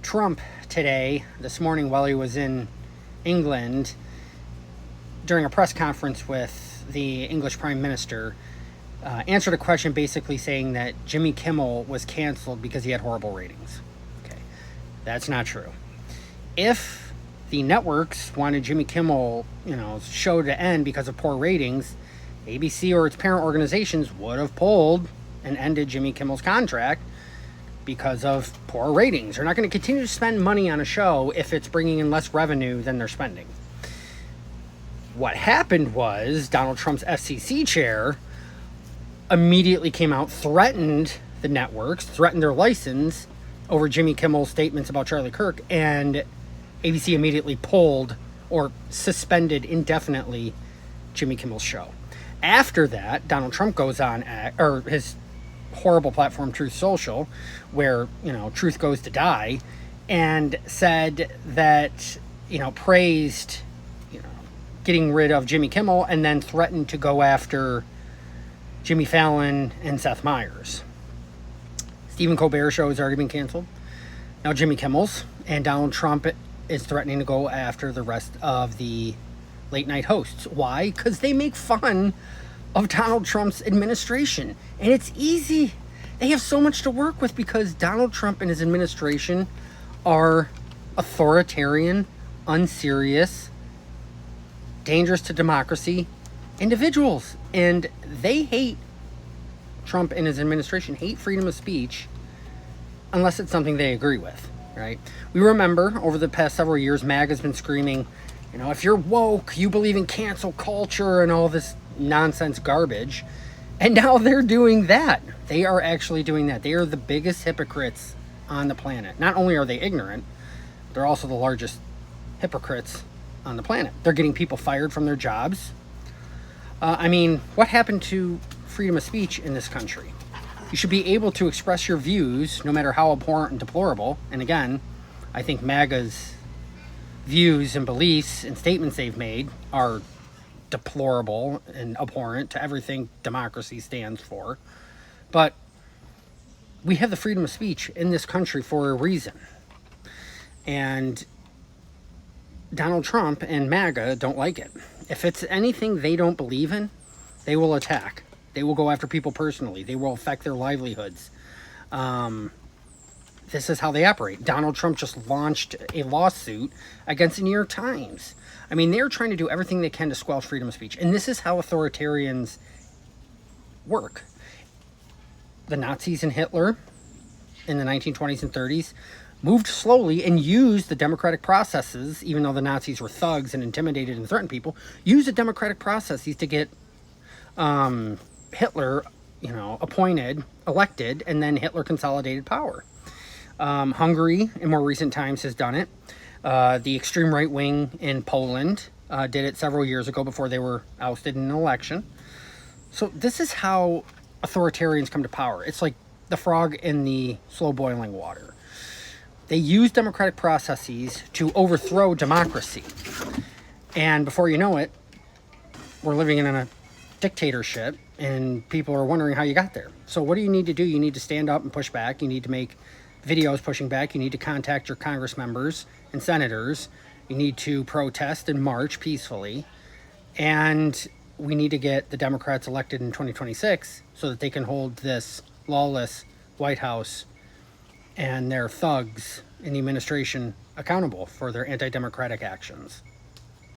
Trump today, this morning, while he was in England, during a press conference with the English Prime Minister, answered a question basically saying that Jimmy Kimmel was canceled because he had horrible ratings. Okay, that's not true. If the networks wanted Jimmy Kimmel, show to end because of poor ratings, ABC or its parent organizations would have pulled and ended Jimmy Kimmel's contract because of poor ratings. They're not going to continue to spend money on a show if it's bringing in less revenue than they're spending. What happened was Donald Trump's FCC chair immediately came out, threatened the networks, threatened their license over Jimmy Kimmel's statements about Charlie Kirk, and ABC immediately pulled or suspended indefinitely Jimmy Kimmel's show. After that, Donald Trump goes on, or his horrible platform Truth Social, where truth goes to die, and said that praised getting rid of Jimmy Kimmel, and then threatened to go after Jimmy Fallon and Seth Meyers. Stephen Colbert's show has already been canceled. Now Jimmy Kimmel's, and Donald Trump is threatening to go after the rest of the late night hosts. Why? Because they make fun of Donald Trump's administration. And it's easy. They have so much to work with because Donald Trump and his administration are authoritarian, unserious, dangerous to democracy individuals. And they hate, Trump and his administration hate freedom of speech unless it's something they agree with, right? We remember over the past several years, MAGA has been screaming, if you're woke, you believe in cancel culture and all this nonsense garbage. And now they're doing that. They are actually doing that. They are the biggest hypocrites on the planet. Not only are they ignorant, they're also the largest hypocrites on the planet. They're getting people fired from their jobs. What happened to freedom of speech in this country? You should be able to express your views, no matter how abhorrent and deplorable. And again, I think MAGA's views and beliefs and statements they've made are deplorable and abhorrent to everything democracy stands for. But we have the freedom of speech in this country for a reason. And Donald Trump and MAGA don't like it. If it's anything they don't believe in, they will attack. They will go after people personally. They will affect their livelihoods. This is how they operate. Donald Trump just launched a lawsuit against the New York Times. They're trying to do everything they can to squelch freedom of speech. And this is how authoritarians work. The Nazis and Hitler in the 1920s and 30s moved slowly and used the democratic processes, even though the Nazis were thugs and intimidated and threatened people, used the democratic processes to get Hitler, appointed, elected, and then Hitler consolidated power. Hungary, in more recent times, has done it. The extreme right wing in Poland did it several years ago before they were ousted in an election. So this is how authoritarians come to power. It's like the frog in the slow boiling water. They use democratic processes to overthrow democracy. And before you know it, we're living in a dictatorship, and people are wondering how you got there. So what do you need to do? You need to stand up and push back. You need to make videos pushing back. You need to contact your Congress members and senators. You need to protest and march peacefully. And we need to get the Democrats elected in 2026 so that they can hold this lawless White House and their thugs in the administration accountable for their anti-democratic actions.